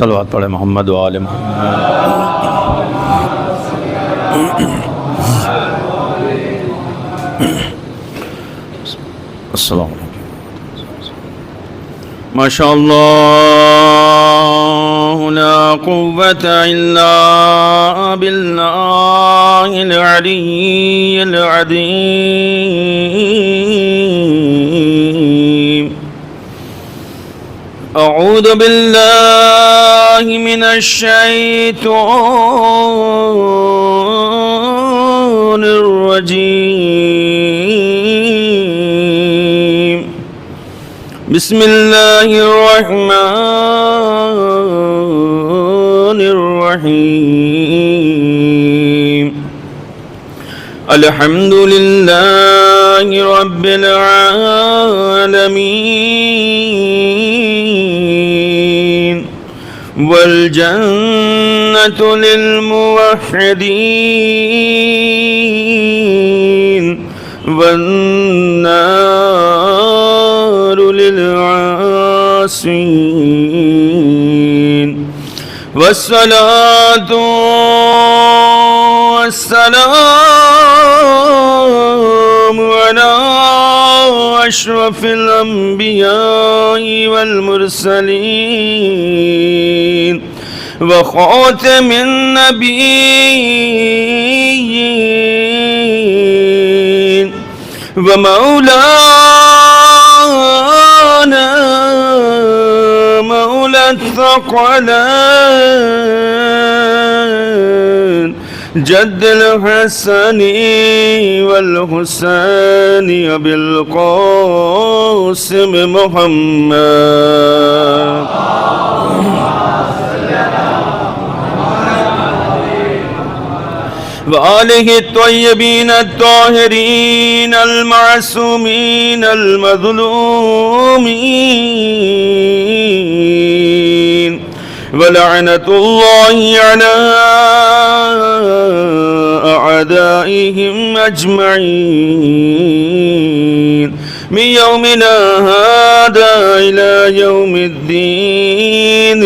صلوات پڑھے محمد و آل السلام علیکم ما شاء اللہ لا قوة الا باللہ العلی العظیم اعوذ باللہ من الشیطان الرجیم بسم اللہ الرحمن الرحیم الحمد للہ رب العالمین والجنة للموحدين والنار للعاصين والصلاة والسلام على أشرف الأنبياء والمرسلين وخاتم النبيين ومولانا مولى الثقلين جد الحسن والحسين أبي القاسم محمد وآلہ الطیبین الطاہرین المعصومین المظلومین ولعنت اللہ علی اعدائهم اجمعین من یومنا هذا الى یوم الدین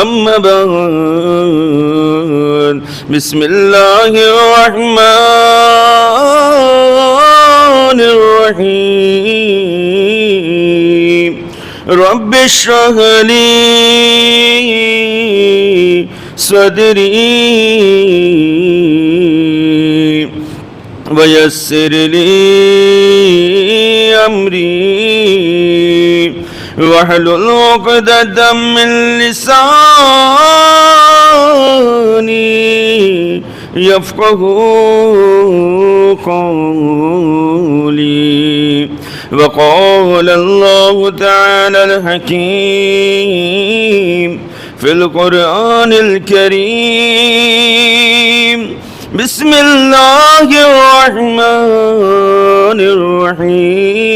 اما بعد بسم اللہ الرحمن الرحیم رب اشرح لی صدری ویسر لی امری واحلل عقدۃ من لسانی يفقهوا قولي وقال الله تعالى الحكيم في القرآن الكريم بسم الله الرحمن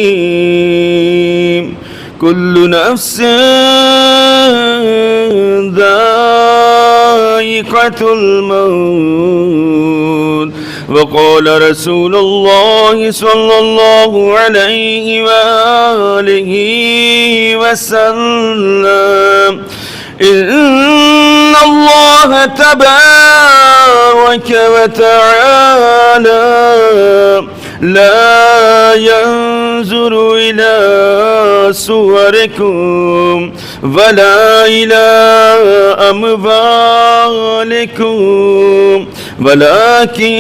الرحيم كل نفس ذائقة الموت وقال رسول الله صلى الله عليه وآله وسلم إن الله تبارك وتعالى لا ينظر إلى صوركم ولا إلى أموالكم ولكن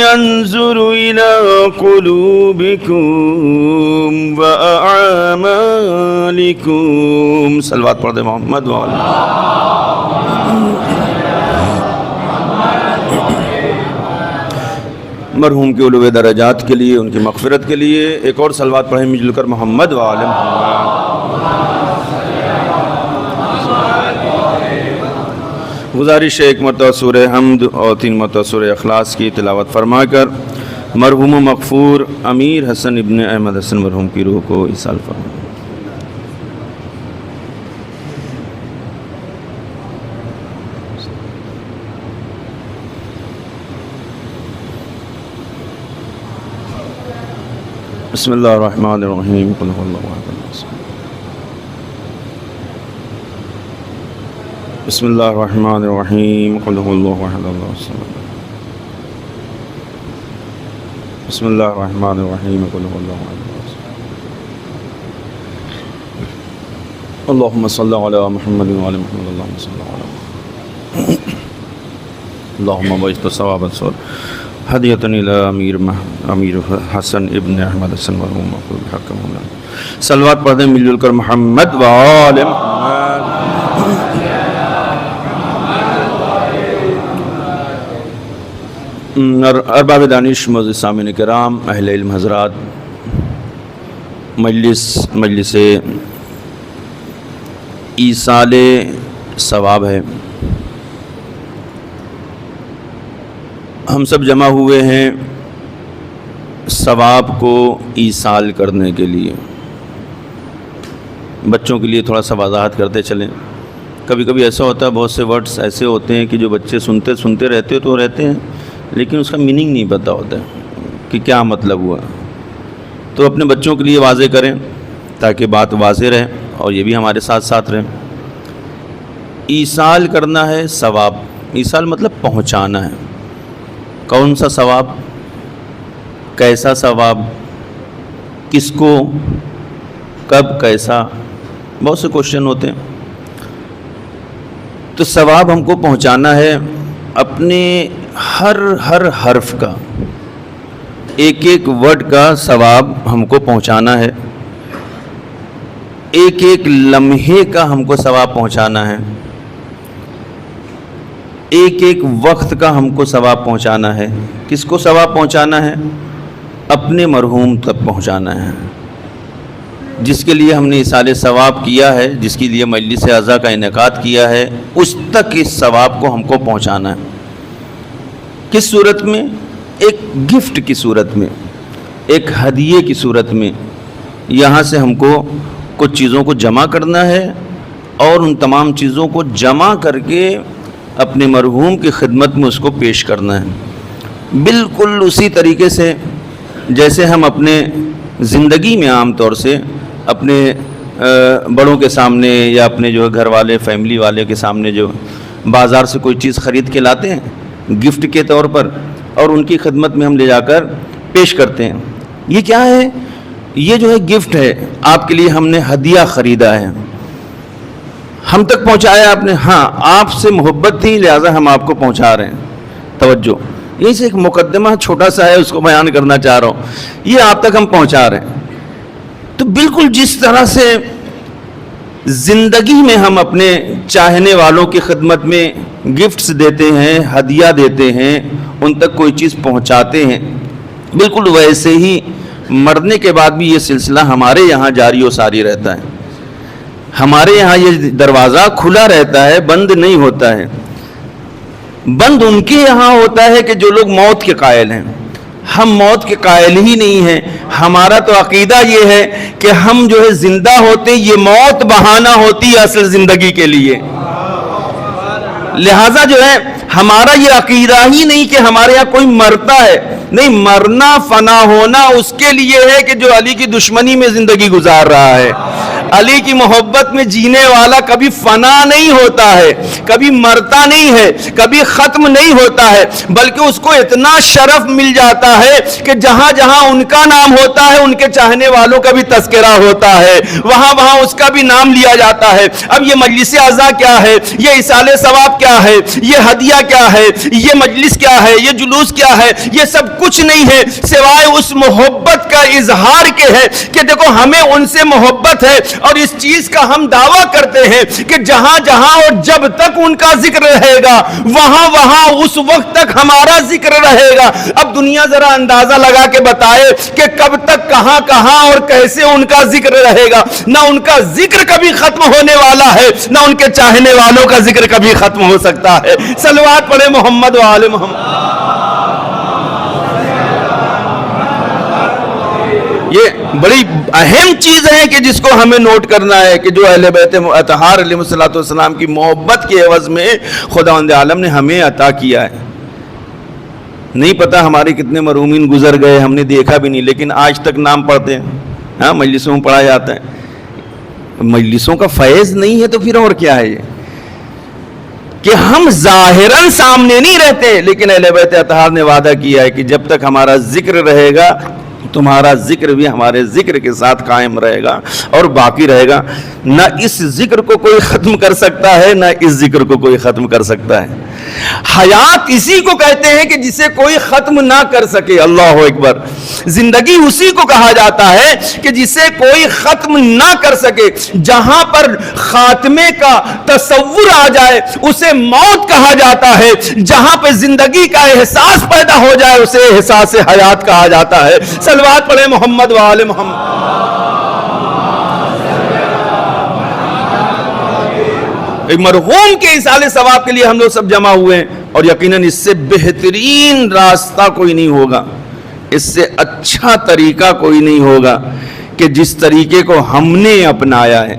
ينظر إلى قلوبكم وأعمالكم صلوات پڑھ دے محمد وآلہ مرحوم کے علو درجات کے لیے، ان کی مغفرت کے لیے ایک اور صلوات پڑھیں مل کر محمد وآل محمد۔ گزارش ہے ایک مرتبہ سورہ حمد اور 3 مرتبہ سورہ اخلاص کی تلاوت فرما کر مرحوم و مغفور امیر حسن ابن احمد حسن مرحوم کی روح کو ایصال فرمائیں۔ بسم اللہ الرحمن الرحیم قل هو اللہ احد بسم اللہ الرحمن الرحیم قل هو اللہ احد اللہ الصمد بسم اللہ الرحمن الرحیم قل هو اللہ احد اللہ الصمد اللہم صلی علی محمد وعلی محمد اللہم صلی علی محمد اللہم بجت ثواب الصور ہدیتن الی امیر حسن ابن احمد حسن مرحوم مقبول بحق مولانا صلوات پڑھ دیں مل جل کر محمد وآل محمد. ارباب دانش معزز سامعین کرام اہل علم حضرات، مجلس ایصال ثواب ہے. ہم سب جمع ہوئے ہیں ثواب کو ایصال کرنے کے لیے. بچوں کے لیے تھوڑا سا وضاحت کرتے چلیں. کبھی کبھی ایسا ہوتا ہے، بہت سے ورڈز ایسے ہوتے ہیں کہ جو بچے سنتے رہتے ہیں لیکن اس کا میننگ نہیں پتہ ہوتا ہے کہ کیا مطلب ہوا. تو اپنے بچوں کے لیے واضح کریں تاکہ بات واضح رہے اور یہ بھی ہمارے ساتھ ساتھ رہیں. ایصال کرنا ہے ثواب. ایصال مطلب پہنچانا ہے. کون سا ثواب، کیسا ثواب، کس کو، کب، کیسا، بہت سے کوشچن ہوتے ہیں. تو ثواب ہم کو پہنچانا ہے اپنے ہر حرف کا، ایک ورڈ کا ثواب ہم کو پہنچانا ہے. ایک لمحے کا ہم کو ثواب پہنچانا ہے. ایک وقت کا ہم کو ثواب پہنچانا ہے. کس کو ثواب پہنچانا ہے؟ اپنے مرحوم تک پہنچانا ہے. جس کے لیے ہم نے ایصال ثواب کیا ہے، جس کے لیے مجلس اعضاء کا انعقاد کیا ہے، اس تک اس ثواب کو ہم کو پہنچانا ہے. کس صورت میں؟ ایک گفٹ کی صورت میں، ایک ہدیے کی صورت میں. یہاں سے ہم کو کچھ چیزوں کو جمع کرنا ہے اور ان تمام چیزوں کو جمع کر کے اپنے مرحوم کی خدمت میں اس کو پیش کرنا ہے. بالکل اسی طریقے سے جیسے ہم اپنے زندگی میں عام طور سے اپنے بڑوں کے سامنے یا اپنے جو گھر والے فیملی والے کے سامنے جو بازار سے کوئی چیز خرید کے لاتے ہیں گفٹ کے طور پر اور ان کی خدمت میں ہم لے جا کر پیش کرتے ہیں. یہ کیا ہے؟ یہ جو ہے گفٹ ہے. آپ کے لیے ہم نے ہدیہ خریدا ہے، ہم تک پہنچایا آپ نے. ہاں، آپ سے محبت تھی لہٰذا ہم آپ کو پہنچا رہے ہیں. توجہ، یہ سے ایک مقدمہ چھوٹا سا ہے، اس کو بیان کرنا چاہ رہا ہوں. یہ آپ تک ہم پہنچا رہے ہیں. تو بالکل جس طرح سے زندگی میں ہم اپنے چاہنے والوں کی خدمت میں گفٹس دیتے ہیں، ہدیہ دیتے ہیں، ان تک کوئی چیز پہنچاتے ہیں، بالکل ویسے ہی مرنے کے بعد بھی یہ سلسلہ ہمارے یہاں جاری و ساری رہتا ہے. ہمارے یہاں یہ دروازہ کھلا رہتا ہے، بند نہیں ہوتا ہے. بند ان کے یہاں ہوتا ہے کہ جو لوگ موت کے قائل ہیں. ہم موت کے قائل ہی نہیں ہیں. ہمارا تو عقیدہ یہ ہے کہ ہم جو ہے زندہ ہوتے، یہ موت بہانہ ہوتی ہے اصل زندگی کے لیے. لہذا جو ہے ہمارا یہ عقیدہ ہی نہیں کہ ہمارے یہاں کوئی مرتا ہے. نہیں، مرنا فنا ہونا اس کے لیے ہے کہ جو علی کی دشمنی میں زندگی گزار رہا ہے. علی کی محبت میں جینے والا کبھی فنا نہیں ہوتا ہے، کبھی مرتا نہیں ہے، کبھی ختم نہیں ہوتا ہے، بلکہ اس کو اتنا شرف مل جاتا ہے کہ جہاں جہاں ان کا نام ہوتا ہے ان کے چاہنے والوں کا بھی تذکرہ ہوتا ہے، وہاں وہاں اس کا بھی نام لیا جاتا ہے. اب یہ مجلس اعضاء کیا ہے، یہ ایصال ثواب کیا ہے، یہ ہدیہ کیا ہے، یہ مجلس کیا ہے، یہ جلوس کیا ہے، یہ سب کچھ نہیں ہے سوائے اس محبت کا اظہار کے ہے کہ دیکھو ہمیں ان سے محبت ہے اور اس چیز کا ہم دعویٰ کرتے ہیں کہ جہاں جہاں اور جب تک ان کا ذکر رہے گا وہاں وہاں اس وقت تک ہمارا ذکر رہے گا. اب دنیا ذرا اندازہ لگا کے بتائے کہ کب تک کہاں کہاں اور کیسے ان کا ذکر رہے گا. نہ ان کا ذکر کبھی ختم ہونے والا ہے، نہ ان کے چاہنے والوں کا ذکر کبھی ختم ہو سکتا ہے. صلوات پڑھے محمد و آل محمد. یہ بڑی اہم چیز ہے کہ جس کو ہمیں نوٹ کرنا ہے کہ جو اہل بیت اطہار علیہ السلام کی محبت کے عوض میں خداوند عالم نے ہمیں عطا کیا ہے. نہیں پتا ہمارے کتنے مرحومین گزر گئے، ہم نے دیکھا بھی نہیں، لیکن آج تک نام پڑھتے ہیں. ہاں، مجلسوں میں پڑھا جاتا ہے. مجلسوں کا فیض نہیں ہے تو پھر اور کیا ہے؟ یہ کہ ہم ظاہراً سامنے نہیں رہتے، لیکن اہل بیت اطہار نے وعدہ کیا ہے کہ جب تک ہمارا ذکر رہے گا تمہارا ذکر بھی ہمارے ذکر کے ساتھ قائم رہے گا اور باقی رہے گا. نہ اس ذکر کو کوئی ختم کر سکتا ہے، نہ اس ذکر کو کوئی ختم کر سکتا ہے. حیات اسی کو کہتے ہیں کہ جسے کوئی ختم نہ کر سکے. اللہ اکبر. زندگی اسی کو کہا جاتا ہے کہ جسے کوئی ختم نہ کر سکے. جہاں پر خاتمے کا تصور آ جائے اسے موت کہا جاتا ہے، جہاں پہ زندگی کا احساس پیدا ہو جائے اسے احساس حیات کہا جاتا ہے. صلوات پڑھیں محمد و آل محمد. ایک مرحوم کے ایصال ثواب کے لیے ہم لوگ سب جمع ہوئے ہیں، اور یقیناً اس سے بہترین راستہ کوئی نہیں ہوگا، اس سے اچھا طریقہ کوئی نہیں ہوگا کہ جس طریقے کو ہم نے اپنایا ہے.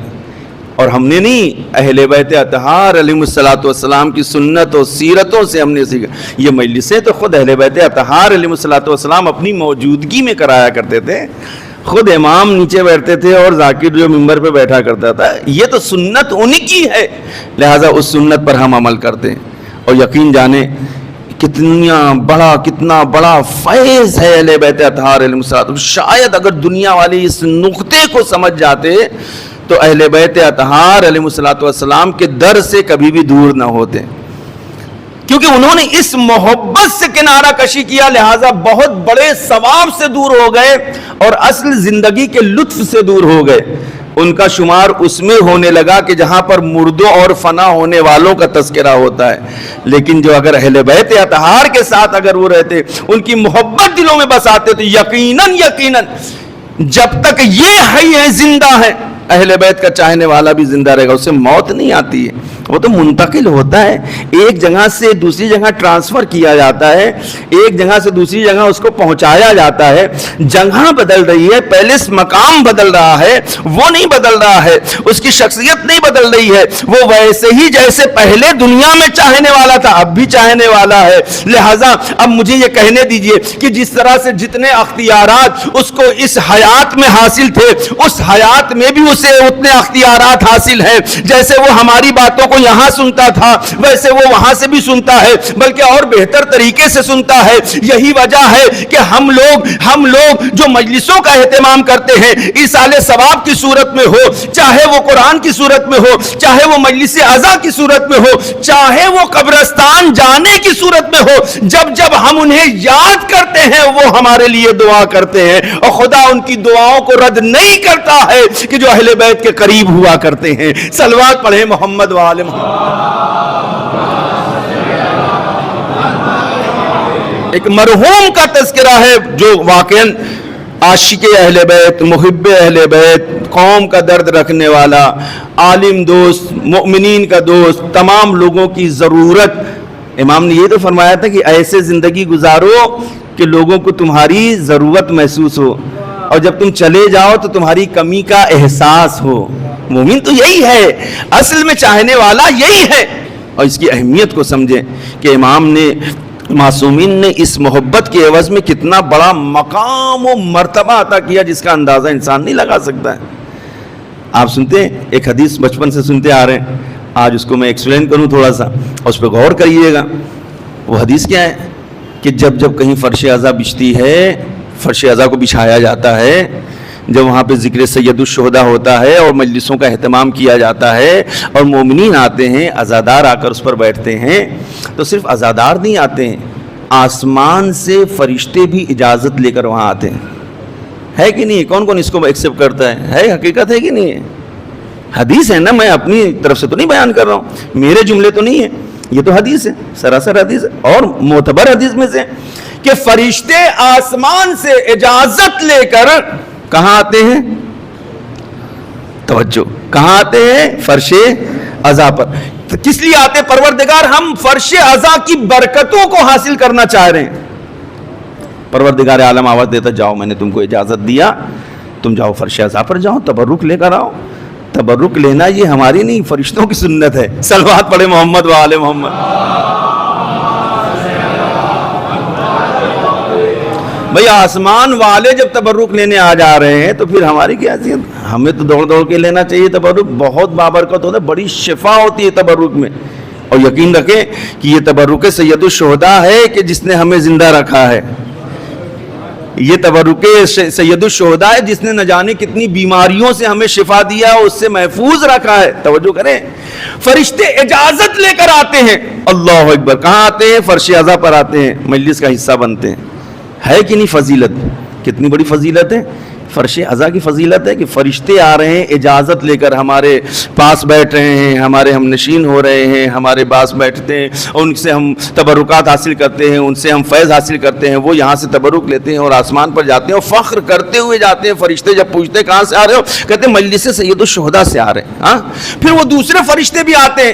اور ہم نے نہیں، اہل بیت اطہار علیہ الصلوۃ والسلام کی سنت و سیرتوں سے ہم نے سیکھا. یہ مجلسیں تو خود اہل بیت اطہار علیہ الصلوۃ والسلام اپنی موجودگی میں کرایا کرتے تھے. خود امام نیچے بیٹھتے تھے اور ذاکر جو ممبر پہ بیٹھا کرتا تھا. یہ تو سنت انہی کی ہے، لہٰذا اس سنت پر ہم عمل کرتے ہیں. اور یقین جانیں کتنا بڑا فیض ہے اہل بیت اطہار علیہ الصلوۃ. شاید اگر دنیا والے اس نقطے کو سمجھ جاتے تو اہل بیت اطہار علیہ الصلوۃ والسلام کے در سے کبھی بھی دور نہ ہوتے، کیونکہ انہوں نے اس محبت سے کنارہ کشی کیا، لہٰذا بہت بڑے ثواب سے دور ہو گئے اور اصل زندگی کے لطف سے دور ہو گئے. ان کا شمار اس میں ہونے لگا کہ جہاں پر مردوں اور فنا ہونے والوں کا تذکرہ ہوتا ہے. لیکن جو اگر اہل بیت اطہار کے ساتھ اگر وہ رہتے، ان کی محبت دلوں میں بساتے، تو یقیناً جب تک یہ حی ہے، زندہ ہے، اہل بیت کا چاہنے والا بھی زندہ رہے گا. اسے موت نہیں آتی ہے، وہ تو منتقل ہوتا ہے. ایک جگہ سے دوسری جگہ ٹرانسفر کیا جاتا ہے، ایک جگہ سے دوسری جگہ اس کو پہنچایا جاتا ہے. جگہ بدل رہی ہے، پیلس مقام بدل رہا ہے، وہ نہیں بدل رہا ہے. اس کی شخصیت نہیں بدل رہی ہے، وہ ویسے ہی جیسے پہلے دنیا میں چاہنے والا تھا اب بھی چاہنے والا ہے. لہٰذا اب مجھے یہ کہنے دیجئے کہ جس طرح سے جتنے اختیارات اس کو اس حیات میں حاصل تھے، اس حیات میں بھی اسے اتنے اختیارات حاصل ہیں. جیسے وہ ہماری باتوں کو یہاں سنتا تھا ویسے وہ وہاں سے بھی سنتا ہے، بلکہ اور بہتر طریقے سے سنتا ہے. یہی وجہ ہے کہ ہم لوگ جو مجلسوں کا اہتمام کرتے ہیں، ایصال ثواب کی صورت میں ہو، چاہے وہ قرآن کی صورت میں ہو، چاہے وہ مجلس عزا کی صورت میں ہو، چاہے وہ قبرستان جانے کی صورت میں ہو، جب ہم انہیں یاد کرتے ہیں وہ ہمارے لیے دعا کرتے ہیں. اور خدا ان کی دعاؤں کو رد نہیں کرتا ہے کہ جو اہل بیت کے قریب ہوا کرتے ہیں. صلوات پڑھیں محمد و آل محمد. ایک مرحوم کا تذکرہ ہے جو واقعاً عاشق اہل بیت، محب اہل بیت، قوم کا درد رکھنے والا، عالم دوست، مؤمنین کا دوست، تمام لوگوں کی ضرورت. امام نے یہ تو فرمایا تھا کہ ایسے زندگی گزارو کہ لوگوں کو تمہاری ضرورت محسوس ہو، اور جب تم چلے جاؤ تو تمہاری کمی کا احساس ہو. مومن تو یہی ہے، اصل میں چاہنے والا یہی ہے. اور اس کی اہمیت کو سمجھیں کہ امام نے، معصومین نے اس محبت کے عوض میں کتنا بڑا مقام و مرتبہ عطا کیا جس کا اندازہ انسان نہیں لگا سکتا ہے. آپ سنتے ہیں ایک حدیث، بچپن سے سنتے آ رہے ہیں، آج اس کو میں ایکسپلین کروں تھوڑا سا، اس پہ غور کریے گا. وہ حدیث کیا ہے کہ جب کہیں فرش عزا بچھتی ہے، فرش عزا کو بچھایا جاتا ہے، جب وہاں پہ ذکر سید الشہداء ہوتا ہے اور مجلسوں کا اہتمام کیا جاتا ہے اور مومنین آتے ہیں، عزادار آ کر اس پر بیٹھتے ہیں، تو صرف عزادار نہیں آتے ہیں، آسمان سے فرشتے بھی اجازت لے کر وہاں آتے ہیں. ہے کہ نہیں؟ کون اس کو ایکسیپٹ کرتا ہے حقیقت ہے کہ نہیں ہے؟ حدیث ہے نا، میں اپنی طرف سے تو نہیں بیان کر رہا ہوں، میرے جملے تو نہیں ہے، یہ تو حدیث ہے، سراسر حدیث ہے، اور معتبر حدیث میں سے کہ فرشتے آسمان سے اجازت لے کر کہاں آتے ہیں؟ توجہ، کہاں آتے ہیں؟ فرش عزا پر. تو کس لیے آتے؟ پروردگار ہم فرش عزا کی برکتوں کو حاصل کرنا چاہ رہے ہیں. پروردگار عالم آواز دیتا، جاؤ میں نے تم کو اجازت دیا، تم جاؤ فرش عزا پر جاؤ، تبرک لے کر آؤ. تبرک لینا یہ ہماری نہیں، فرشتوں کی سنت ہے. صلوات پڑھے محمد و آل محمد. بھئی آسمان والے جب تبرک لینے آ جا رہے ہیں تو پھر ہماری کیا حیثیت؟ ہمیں تو دوڑ کے لینا چاہیے تبرک. بہت بابرکت ہوتا ہے، بڑی شفا ہوتی ہے تبرک میں. اور یقین رکھیں کہ یہ تبرک سید الشہداء ہے کہ جس نے ہمیں زندہ رکھا ہے. یہ تبرک سید الشہداء ہے جس نے نہ جانے کتنی بیماریوں سے ہمیں شفا دیا ہے، اس سے محفوظ رکھا ہے. توجہ کریں، فرشتے اجازت لے کر آتے ہیں. اللہ اکبر. کہاں آتے ہیں؟ فرش عزا پر آتے ہیں، مجلس کا حصہ بنتے ہیں. ہے کہ نہیں فضیلت؟ کتنی بڑی فضیلت ہے. فرش عزا کی فضیلت ہے کہ فرشتے آ رہے ہیں اجازت لے کر، ہمارے پاس بیٹھ رہے ہیں، ہمارے ہم نشین ہو رہے ہیں، ہمارے پاس بیٹھتے ہیں، ان سے ہم تبرکات حاصل کرتے ہیں، ان سے ہم فیض حاصل کرتے ہیں. وہ یہاں سے تبرک لیتے ہیں اور آسمان پر جاتے ہیں اور فخر کرتے ہوئے جاتے ہیں. فرشتے جب پوچھتے کہاں سے آ رہے ہو، کہتے ہیں مجلس سید الشہداء سے آ رہے ہیں. ہاں، پھر وہ دوسرے فرشتے بھی آتے ہیں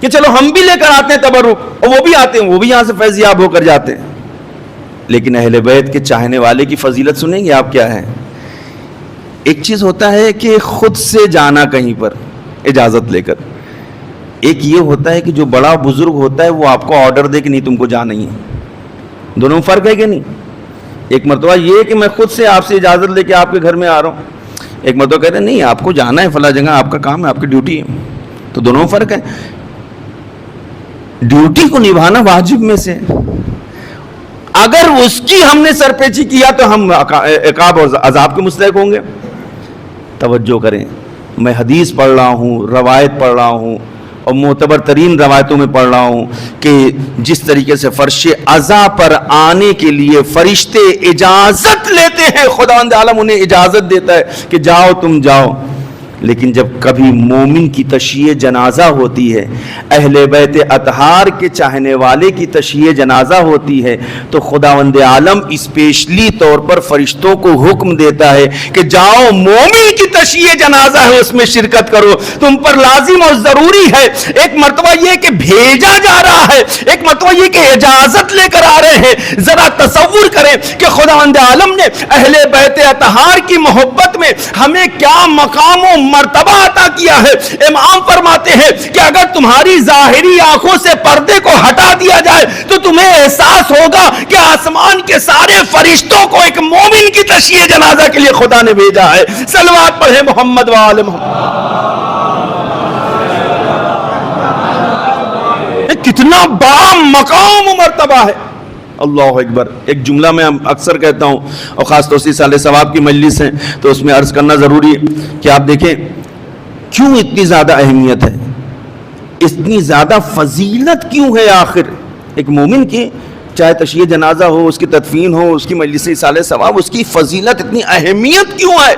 کہ چلو ہم بھی لے کر آتے ہیں تبرک، اور وہ بھی آتے ہیں، وہ بھی یہاں سے فیض یاب ہو کر جاتے ہیں. لیکن اہل بیت کے چاہنے والے کی فضیلت سنیں گے آپ کیا ہے. ایک چیز ہوتا ہے کہ خود سے جانا کہیں پر اجازت لے کر، ایک یہ ہوتا ہے کہ جو بڑا بزرگ ہوتا ہے وہ آپ کو آرڈر دے کہ نہیں تم کو جانا ہی ہے. دونوں میں فرق ہے کہ نہیں؟ ایک مرتبہ یہ کہ میں خود سے آپ سے اجازت لے کے آپ کے گھر میں آ رہا ہوں، ایک مرتبہ کہتے ہیں نہیں آپ کو جانا ہے فلاں جگہ، آپ کا کام ہے، آپ کی ڈیوٹی ہے. تو دونوں میں فرق ہے. ڈیوٹی کو نبھانا واجب میں سے، اگر اس کی ہم نے سرپیچی کیا تو ہم عقاب اور عذاب کے مستحق ہوں گے. توجہ کریں، میں حدیث پڑھ رہا ہوں، روایت پڑھ رہا ہوں، اور معتبر ترین روایتوں میں پڑھ رہا ہوں کہ جس طریقے سے فرش عزا پر آنے کے لیے فرشتے اجازت لیتے ہیں، خداوند عالم انہیں اجازت دیتا ہے کہ جاؤ تم جاؤ. لیکن جب کبھی مومن کی تشییع جنازہ ہوتی ہے، اہل بیت اطہار کے چاہنے والے کی تشییع جنازہ ہوتی ہے، تو خداوند عالم اسپیشلی طور پر فرشتوں کو حکم دیتا ہے کہ جاؤ مومن کی تشییع جنازہ ہے اس میں شرکت کرو، تم پر لازم اور ضروری ہے. ایک مرتبہ یہ کہ بھیجا جا رہا ہے، ایک مرتبہ یہ کہ اجازت لے کر آ رہے ہیں. ذرا تصور کریں کہ خداوند عالم نے اہل بیت اطہار کی محبت میں ہمیں کیا مقام و مرتبہ عطا کیا ہے. امام فرماتے ہیں کہ اگر تمہاری ظاہری آنکھوں سے پردے کو ہٹا دیا جائے تو تمہیں احساس ہوگا کہ آسمان کے سارے فرشتوں کو ایک مومن کی تشییع جنازہ کے لیے خدا نے بھیجا ہے. صلوات پڑھیں محمد و آل محمد. کتنا بڑا مقام و مرتبہ ہے. اللہ اکبر. ایک جملہ میں اکثر کہتا ہوں، اور خاص طور سے سال ثواب کی مجلس ہے تو اس میں عرض کرنا ضروری ہے کہ آپ دیکھیں کیوں اتنی زیادہ اہمیت ہے، اتنی زیادہ فضیلت کیوں ہے آخر ایک مومن کی، چاہے تشییع جنازہ ہو، اس کی تدفین ہو، اس کی مجلس سال ثواب، اس کی فضیلت اتنی اہمیت کیوں ہے.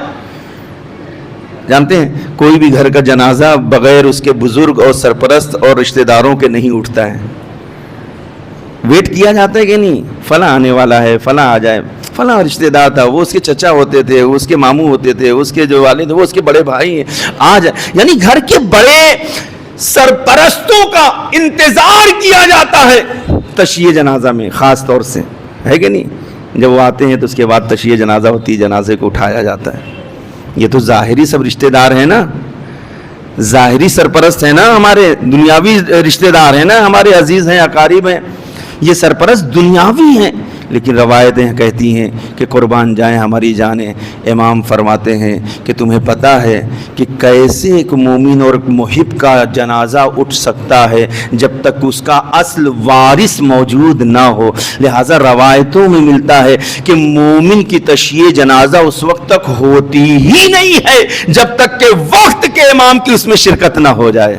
جانتے ہیں کوئی بھی گھر کا جنازہ بغیر اس کے بزرگ اور سرپرست اور رشتہ داروں کے نہیں اٹھتا ہے. ویٹ کیا جاتا ہے کہ نہیں، فلاں آنے والا ہے، فلاں آ جائے، فلاں رشتہ دار تھا، وہ اس کے چچا ہوتے تھے، وہ اس کے ماموں ہوتے تھے، اس کے جو والد وہ اس کے بڑے بھائی ہیں، آ جائے. یعنی گھر کے بڑے سرپرستوں کا انتظار کیا جاتا ہے تشییع جنازہ میں خاص طور سے، ہے کہ نہیں. جب وہ آتے ہیں تو اس کے بعد تشییع جنازہ ہوتی ہے، جنازے کو اٹھایا جاتا ہے. یہ تو ظاہری سب رشتہ دار ہیں نا، ظاہری سرپرست ہیں نا، ہمارے دنیاوی رشتہ دار ہیں نا، ہمارے عزیز ہیں، اقارب ہیں، یہ سرپرست دنیاوی ہیں. لیکن روایتیں کہتی ہیں کہ قربان جائیں ہماری جانیں، امام فرماتے ہیں کہ تمہیں پتہ ہے کہ کیسے ایک مومن اور ایک محب کا جنازہ اٹھ سکتا ہے جب تک اس کا اصل وارث موجود نہ ہو. لہٰذا روایتوں میں ملتا ہے کہ مومن کی تشییع جنازہ اس وقت تک ہوتی ہی نہیں ہے جب تک کہ وقت کے امام کی اس میں شرکت نہ ہو جائے.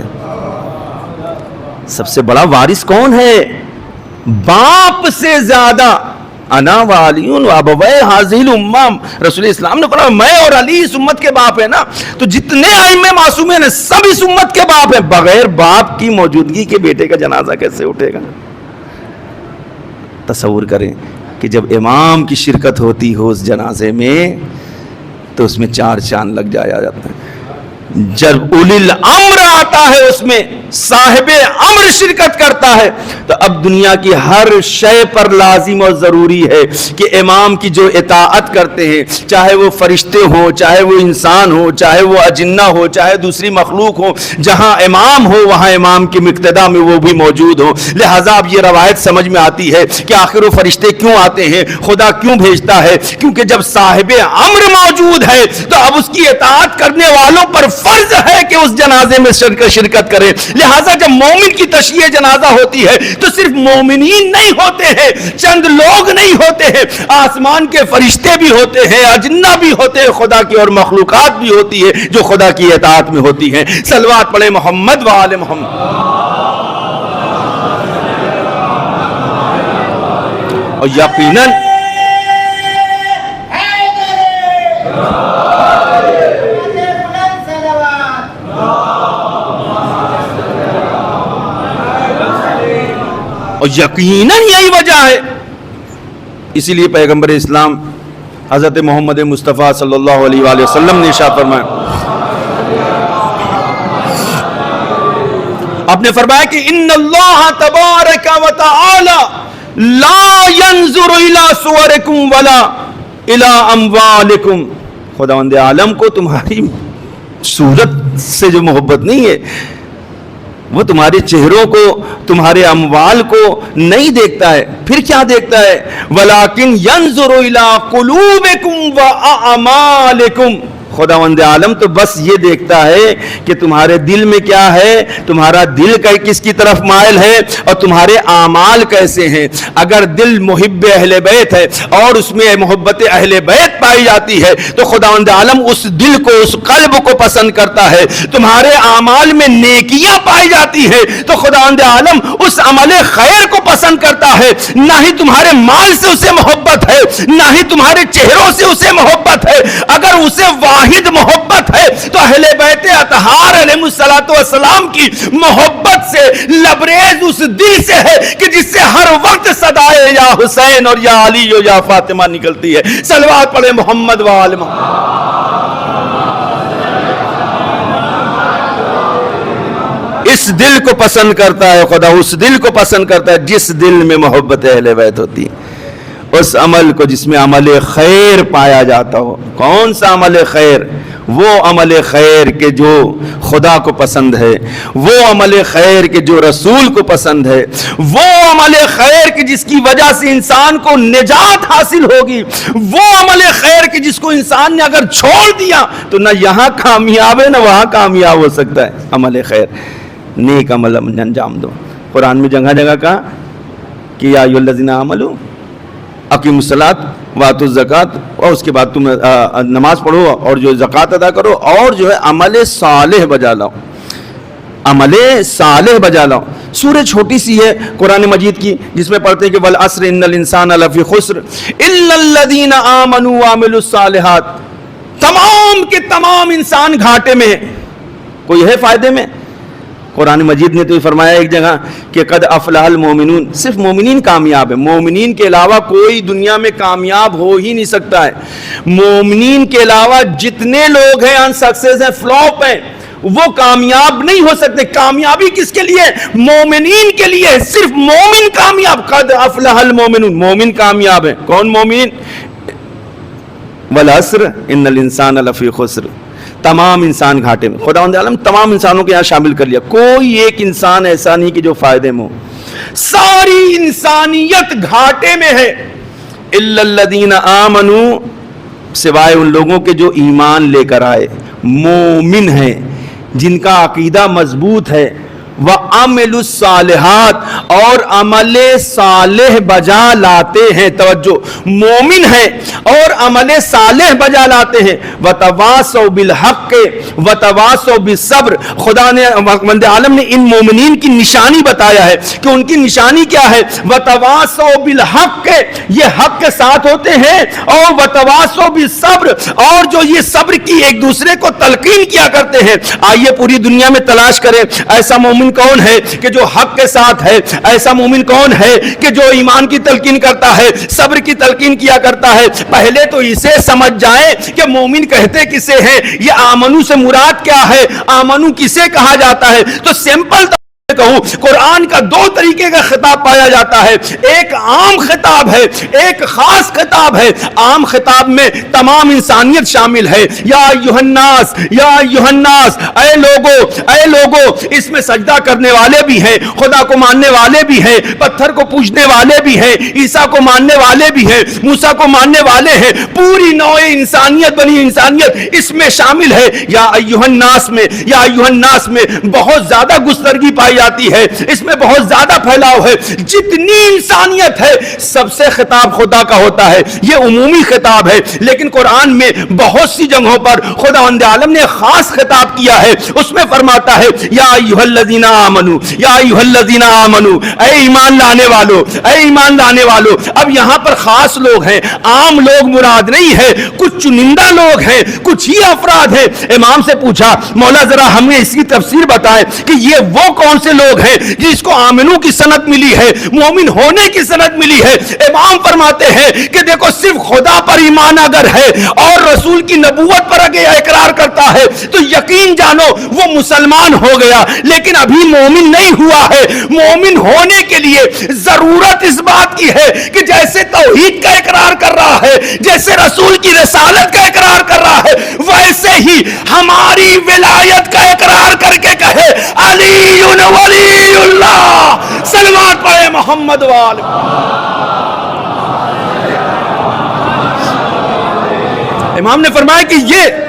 سب سے بڑا وارث کون ہے؟ باپ سے زیادہ. انا وعلی و ابوی ھذہ الامہ، رسول اسلام نے فرمایا میں اور علی اس امت کے باپ ہیں نا، تو جتنے ائمہ معصومین ہیں سب اس امت کے باپ ہیں. بغیر باپ کی موجودگی کے بیٹے کا جنازہ کیسے اٹھے گا؟ تصور کریں کہ جب امام کی شرکت ہوتی ہو اس جنازے میں تو اس میں 4 چاند لگ جایا جاتا ہے. جب اولی الامر آتا ہے اس میں صاحب امر شرکت کرتا ہے تو اب دنیا کی ہر شے پر لازم اور ضروری ہے کہ امام کی جو اطاعت کرتے ہیں، چاہے وہ فرشتے ہوں، چاہے وہ انسان ہو، چاہے وہ اجنہ ہو، چاہے دوسری مخلوق ہو، جہاں امام ہو وہاں امام کی مقتدا میں وہ بھی موجود ہو. لہٰذا اب یہ روایت سمجھ میں آتی ہے کہ آخر وہ فرشتے کیوں آتے ہیں، خدا کیوں بھیجتا ہے؟ کیونکہ جب صاحب امر موجود ہے تو اب اس کی اطاعت کرنے والوں پر فرض ہے کہ اس جنازے میں شرکت کرے. لہٰذا جب مومن کی تشییع جنازہ ہوتی ہے تو صرف مومنین نہیں ہوتے ہیں, چند لوگ نہیں ہوتے ہیں, آسمان کے فرشتے بھی ہوتے ہیں, اجنہ بھی ہوتے ہیں خدا کی, اور مخلوقات بھی ہوتی ہے جو خدا کی اطاعت میں ہوتی ہیں. صلوات پڑھیں محمد و آل محمد. اور یقیناً یہی وجہ ہے. اسی لیے پیغمبر اسلام حضرت محمد مصطفیٰ صلی اللہ علیہ وآلہ وسلم نے ارشاد فرمایا, آپ نے فرمایا کہ ان اللہ تبارک و تعالی لا ينظر الى صورکم ولا الى اموالکم. خداوند عالم کو تمہاری صورت سے جو محبت نہیں ہے, وہ تمہارے چہروں کو, تمہارے اموال کو نہیں دیکھتا ہے. پھر کیا دیکھتا ہے؟ وَلَكِنْ يَنْظُرُ إِلَىٰ قُلُوبِكُمْ وَأَعْمَالِكُمْ. خداوند عالم تو بس یہ دیکھتا ہے کہ تمہارے دل میں کیا ہے, تمہارا دل کس کی طرف مائل ہے, اور تمہارے اعمال کیسے ہیں. اگر دل محب اہل بیت ہے اور اس میں محبت اہل بیت پائی جاتی ہے تو خداوند عالم اس دل کو, اس قلب کو پسند کرتا ہے. تمہارے اعمال میں نیکیاں پائی جاتی ہے تو خداوند عالم اس عمل خیر کو پسند کرتا ہے. نہ ہی تمہارے مال سے اسے محبت ہے, نہ ہی تمہارے چہروں سے اسے محبت ہے. اگر اسے واحد محبت ہے تو اہل بیت اطہار علیہ الصلوۃ والسلام کی محبت سے لبریز اس دل سے ہے کہ جس سے ہر وقت صدائے یا حسین اور یا علی اور یا فاطمہ نکلتی ہے. صلوات پڑھے محمد و آل محمد. اس دل کو پسند کرتا ہے خدا, اس دل کو پسند کرتا ہے جس دل میں محبت اہل بیت ہوتی ہے, اس عمل کو جس میں عمل خیر پایا جاتا ہو. کون سا عمل خیر؟ وہ عمل خیر کے جو خدا کو پسند ہے, وہ عمل خیر کے جو رسول کو پسند ہے, وہ عمل خیر کے جس کی وجہ سے انسان کو نجات حاصل ہوگی, وہ عمل خیر کے جس کو انسان نے اگر چھوڑ دیا تو نہ یہاں کامیاب ہے نہ وہاں کامیاب ہو سکتا ہے. عمل خیر, نیک عمل انجام دو. قرآن میں جگہ جگہ کہا کہ یا ایھا الذین آمنوا اقیموا الصلاۃ وآتوا الزکوٰۃ, اور اس کے بعد تم نماز پڑھو اور جو زکوٰۃ ادا کرو, اور جو ہے عمل صالح بجا لاؤ, عمل صالح بجا لاؤ. سورہ چھوٹی سی ہے قرآن مجید کی جس میں پڑھتے ہیں کہ والعصر ان الانسان لفی خسر الا الذین آمنوا وعملوا الصالحات. تمام کے تمام انسان گھاٹے میں ہے, کوئی ہے فائدے میں؟ قرآن مجید نے تو یہ فرمایا ایک جگہ کہ قد افلح المومنون, صرف مومنین کامیاب ہے. مومنین کے علاوہ کوئی دنیا میں کامیاب ہو ہی نہیں سکتا ہے. مومنین کے علاوہ جتنے لوگ ہیں انسکسیس ہیں, فلاپ ہیں, وہ کامیاب نہیں ہو سکتے. کامیابی کس کے لیے؟ مومنین کے لیے. صرف مومن کامیاب. قد افلح المومنون, مومن کامیاب ہیں. کون مومن؟ والعصر ان الانسان لفی خسر. تمام انسان گھاٹے میں. خداوند عالم تمام انسانوں کو یہاں شامل کر لیا, کوئی ایک انسان ایسا نہیں کہ جو فائدے میں ہو. ساری انسانیت گھاٹے میں ہے. الا الذین آمنوا, سوائے ان لوگوں کے جو ایمان لے کر آئے, مومن ہیں, جن کا عقیدہ مضبوط ہے. وَعَمِلُوا الصَّالِحَاتِ, اور عمل صالح بجا لاتے ہیں. توجہ, مومن ہیں اور عمل صالح بجا لاتے ہیں. وَتَوَاصَوْا بِالْحَقِّ وَتَوَاصَوْا بِالصَّبْرِ. خدا نے, خداوند عالم نے ان مومنین کی نشانی بتایا ہے کہ ان کی نشانی کیا ہے. وَتَوَاصَوْا بِالْحَقِّ, یہ حق کے ساتھ ہوتے ہیں, اور وَتَوَاصَوْا بِالصَّبْرِ, اور جو یہ صبر کی ایک دوسرے کو تلقین کیا کرتے ہیں. آئیے پوری دنیا میں تلاش کریں ایسا مومن کون ہے کہ جو حق کے ساتھ ہے, ایسا مومن کون ہے کہ جو ایمان کی تلقین کرتا ہے, صبر کی تلقین کیا کرتا ہے. پہلے تو اسے سمجھ جائیں کہ مومن کہتے کسے ہیں, یہ آمنو سے مراد کیا ہے, آمنو کسے کہا جاتا ہے. تو سمپل کہوں قرآن کا دو طریقے کا خطاب پایا جاتا ہے، ایک عام خطاب ہے، ایک خاص خطاب ہے۔ عام خطاب میں تمام انسانیت شامل ہے، یا ایھا الناس، یا ایھا الناس، اے لوگو، اے لوگو۔ اس میں سجدہ کرنے والے بھی ہیں، خدا کو ماننے والے بھی ہیں، پتھر کو پوجنے والے بھی ہیں، عیسیٰ کو ماننے والے بھی ہیں، موسیٰ کو ماننے والے ہیں، پوری نوع انسانیت، بنی انسانیت اس میں شامل ہے۔ یا ایھا الناس میں، یا ایھا الناس میں بہت زیادہ گسترگی پائی جاتی ہے، اس میں بہت زیادہ پھیلاؤ ہے۔ جتنی انسانیت ہے سب سے خطاب خدا کا ہوتا ہے، یہ عمومی خطاب ہے، لیکن قرآن میں بہت سی جگہوں پر خداوند عالم نے خاص خطاب کیا ہے۔ اس میں فرماتا ہے یا ایھا الذین آمنو، یا ایھا الذین آمنو، اے ایمان لانے والو، اے ایمان لانے والو۔ اب یہاں پر خاص لوگ ہیں، عام لوگ مراد نہیں ہے، کچھ چنندہ لوگ ہیں، کچھ ہی افراد ہیں۔ امام سے پوچھا مولا ذرا ہمیں اس کی تفسیر بتائے کہ یہ وہ کون سے لوگ ہیں جس کو آمنو کی سند ملی ہے، مومن ہونے کی سند ملی ہے۔ امام فرماتے ہیں کہ دیکھو صرف خدا پر ایمان اگر ہے اور رسول کی نبوت پر اگر اقرار کرتا ہے تو یقین جانو وہ مسلمان ہو گیا، لیکن ابھی مومن نہیں ہوا ہے۔ مومن ہونے کے لیے ضرورت اس بات کی ہے کہ جیسے توحید کا اقرار کر رہا ہے، جیسے رسول کی رسالت کا اقرار کر رہا ہے، ویسے ہی ہماری ولایت کا اقرار کر کے کہے علی ولی اللہ، صلوات پڑھے محمد وآل۔ امام نے فرمایا کہ یہ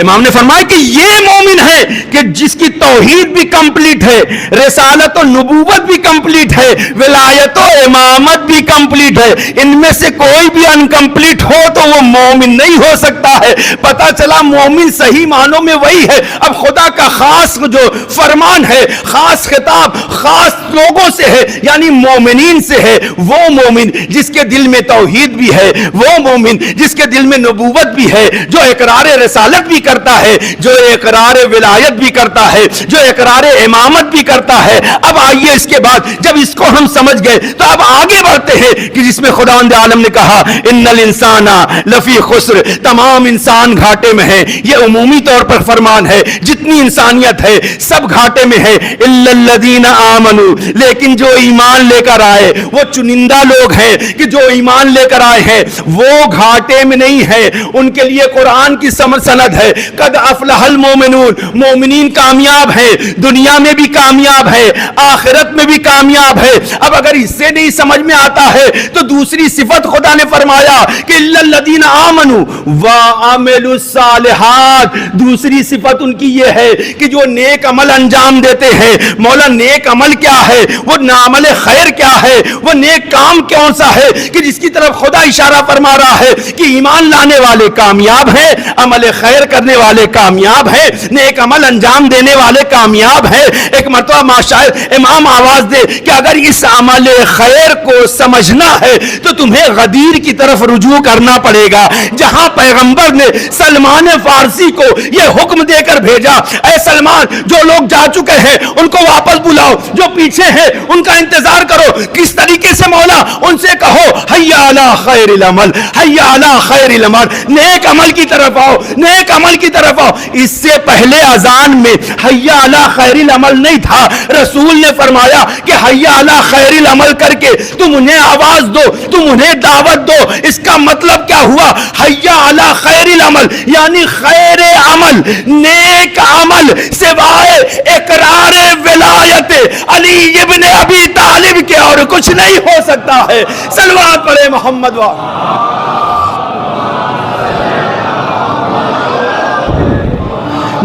امام نے فرمایا کہ یہ مومن ہے کہ جس کی توحید بھی کمپلیٹ ہے، رسالت و نبوت بھی کمپلیٹ ہے، ولایت و امامت بھی کمپلیٹ ہے۔ ان میں سے کوئی بھی انکمپلیٹ ہو تو وہ مومن نہیں ہو سکتا ہے۔ پتا چلا مومن صحیح معنوں میں وہی ہے۔ اب خدا کا خاص جو فرمان ہے، خاص خطاب خاص لوگوں سے ہے، یعنی مومنین سے ہے۔ وہ مومن جس کے دل میں توحید بھی ہے، وہ مومن جس کے دل میں نبوت بھی ہے، جو اقرار رسالت بھی کرتا ہے، جو اقرار ولایت بھی کرتا ہے، جو اقرار امامت بھی کرتا ہے۔ اب آئیے اس کے بعد جب اس کو ہم سمجھ گئے تو اب آگے بڑھتے ہیں کہ جس میں خداوند عالم نے کہا ان الانسان لفی خسر، تمام انسان گھاٹے میں ہیں۔ یہ عمومی طور پر فرمان ہے، جتنی انسانیت ہے سب گھاٹے میں ہے، الا الذین آمنوا، لیکن جو ایمان لے کر آئے، وہ چنندہ لوگ ہیں کہ جو ایمان لے کر آئے ہیں وہ گھاٹے میں نہیں ہے۔ ان کے لیے قرآن کی سند ہے قد افلح المومنون، مومنین کامیاب ہیں، دنیا میں بھی کامیاب ہے، آخرت میں بھی کامیاب ہے۔ اب اگر اس سے نہیں سمجھ میں آتا ہے تو دوسری صفت خدا نے فرمایا کہ الا الذین آمنوا وعملوا الصالحات، دوسری صفت ان کی یہ ہے کہ جو نیک عمل انجام دیتے ہیں۔ مولا نیک عمل کیا ہے؟ وہ عمل خیر کیا ہے؟ وہ نیک کام کون سا ہے کہ جس کی طرف خدا اشارہ فرما رہا ہے کہ ایمان لانے والے کامیاب ہیں، عمل خیر کرنے والے کامیاب ہیں، نیک عمل انجام دینے والے کامیاب ہیں۔ ایک مرتبہ ماشاء امام آواز دے کہ اگر اس عمل خیر کو سمجھنا ہے تو تمہیں غدیر کی طرف رجوع کرنا پڑے گا، جہاں پیغمبر نے سلمان فارسی کو یہ حکم دے کر بھیجا اے سلمان جو لوگ جا چکے ہیں ان کو واپس بلاؤ، جو پیچھے ہیں ان کا انتظار کرو۔ کس طریقے سے مولا؟ ان سے کہو حیا علی خیر العمل، حیا علی خیر العمل، نیک عمل کی طرف آؤ، نیک عمل کی طرف آؤ۔ اس سے پہلے اذان میں حیا علی خیر العمل نہیں تھا، رسول نے فرمایا کہ حیا علی خیر العمل کر کے تم انہیں آواز دو، تم انہیں دعوت دو۔ اس کا مطلب کیا ہوا؟ حیا علی خیر العمل یعنی خیر عمل، نیک عمل سوائے اقرار ولایت علی ابن ابی طالب کے اور کچھ نہیں ہو سکتا ہے۔ صلوات پڑھے محمد و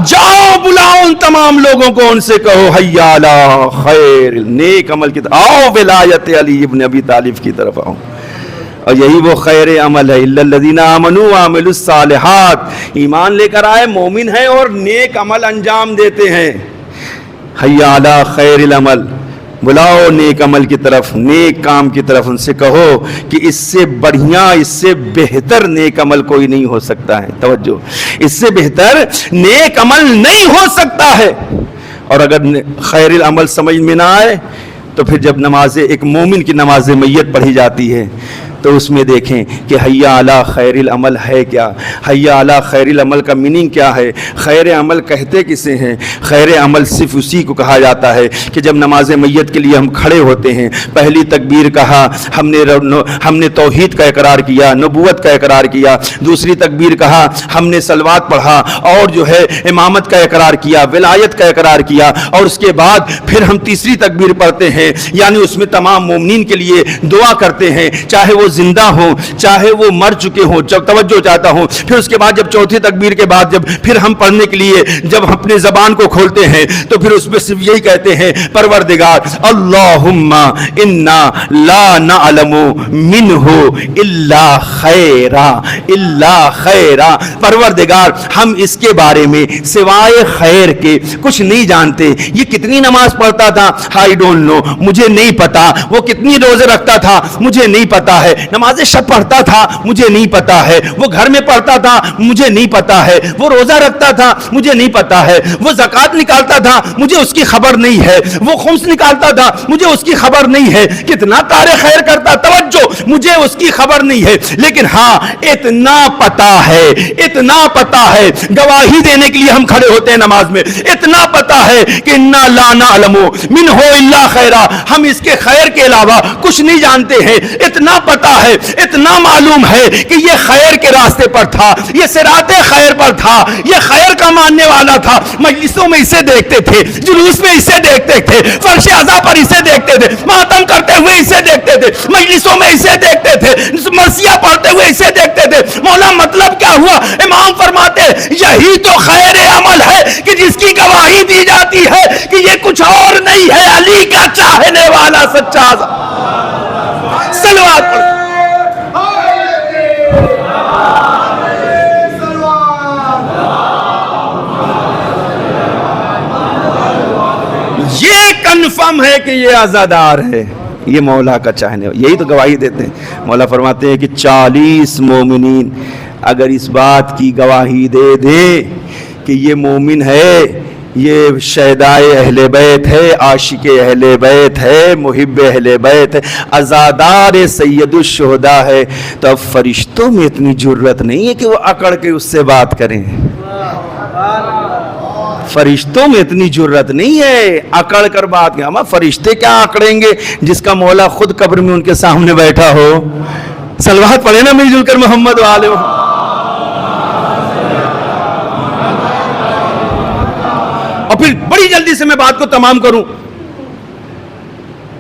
جاؤ بلاؤ ان تمام لوگوں کو، ان سے کہو حیا علی خیر، نیک عمل کی طرف آؤ، ولایت علی ابن ابی طالب کی طرف آؤ۔ اور یہی وہ خیر عمل ہے، الا الذین آمنوا وعملوا الصالحات، ایمان لے کر آئے، مومن ہیں اور نیک عمل انجام دیتے ہیں۔ حیا علی خیر العمل، بلاؤ نیک عمل کی طرف، نیک کام کی طرف۔ ان سے کہو کہ اس سے بڑھیا، اس سے بہتر نیک عمل کوئی نہیں ہو سکتا ہے۔ توجہ، اس سے بہتر نیک عمل نہیں ہو سکتا ہے۔ اور اگر خیر العمل سمجھ میں نہ آئے تو پھر جب نماز ایک مومن کی نماز میت پڑھی جاتی ہے تو اس میں دیکھیں کہ حیا علی خیر العمل ہے کیا، حیا علی خیر العمل کا میننگ کیا ہے، خیر عمل کہتے کسے ہیں؟ خیر عمل صرف اسی کو کہا جاتا ہے کہ جب نماز میت کے لیے ہم کھڑے ہوتے ہیں، پہلی تکبیر کہا، ہم نے توحید کا اقرار کیا، نبوت کا اقرار کیا، دوسری تکبیر کہا ہم نے صلوات پڑھا اور جو ہے امامت کا اقرار کیا، ولایت کا اقرار کیا، اور اس کے بعد پھر ہم تیسری تکبیر پڑھتے ہیں، یعنی اس میں تمام مومنین کے لیے دعا کرتے ہیں، چاہے وہ زندہ ہوں چاہے وہ مر چکے ہوں، جب توجہ چاہتا ہوں۔ پھر اس کے بعد جب چوتھی تکبیر کے بعد جب پھر ہم پڑھنے کے لیے جب اپنے زبان کو کھولتے ہیں تو پھر اس میں صرف یہی کہتے ہیں پروردگار اللہم انا لا نعلم منہ الا خیرا الا خیرا، پروردگار ہم اس کے بارے میں سوائے خیر کے کچھ نہیں جانتے۔ یہ کتنی نماز پڑھتا تھا I don't know، مجھے نہیں پتا، وہ کتنی روزے رکھتا تھا مجھے نہیں پتا ہے، نماز شب پڑھتا تھا مجھے نہیں پتا ہے، وہ گھر میں پڑھتا تھا مجھے نہیں پتا ہے، وہ روزہ رکھتا تھا مجھے نہیں پتا ہے، وہ زکوٰۃ نکالتا تھا مجھے اس کی خبر نہیں ہے، وہ خمس نکالتا تھا مجھے اس کی خبر نہیں ہے، کتنا کار خیر کرتا، توجہ، مجھے اس کی خبر نہیں ہے، لیکن ہاں اتنا پتا ہے، اتنا پتا ہے، گواہی دینے کے لیے ہم کھڑے ہوتے ہیں نماز میں، اتنا پتا ہے کہ انا لا نعلم منہ الا خیرا، ہم اس کے خیر کے علاوہ کچھ نہیں جانتے ہیں، اتنا پتا ہے، اتنا معلوم ہے کہ یہ خیر کے راستے پر تھا، یہ صراط خیر پر تھا، یہ خیر کا ماننے والا تھا، مجلسوں میں اسے دیکھتے تھے، جلوس میں اسے دیکھتے تھے، فرش عزا پر اسے دیکھتے تھے، ماتم کرتے ہوئے اسے دیکھتے تھے، مجلسوں میں اسے دیکھتے تھے، مرثیہ پڑھتے ہوئے اسے دیکھتے تھے۔ مولا مطلب کیا ہوا؟ امام فرماتے یہی تو خیر عمل ہے کہ جس کی گواہی دی جاتی ہے کہ یہ کچھ اور نہیں ہے، علی کا چاہنے والا سچا صلوات پڑھ۔ یہ کنفرم ہے کہ یہ عزادار ہے، یہ مولا کا چاہنے والا، یہی تو گواہی دیتے ہیں۔ مولا فرماتے ہیں کہ 40 مومنین اگر اس بات کی گواہی دے دیں کہ یہ مومن ہے، یہ شہدائے اہل بیت ہے، عاشق اہل بیت ہے، محب اہل بیت ہے، عزادار سید الشہداء ہے، تو اب فرشتوں میں اتنی جرت نہیں ہے کہ وہ اکڑ کے اس سے بات کریں، فرشتوں میں اتنی جرت نہیں ہے اکڑ کر بات کریں۔ اما فرشتے کیا اکڑیں گے جس کا مولا خود قبر میں ان کے سامنے بیٹھا ہو؟ صلوات پڑھے نا مل جل کر محمد والے۔ اور پھر بڑی جلدی سے میں بات کو تمام کروں،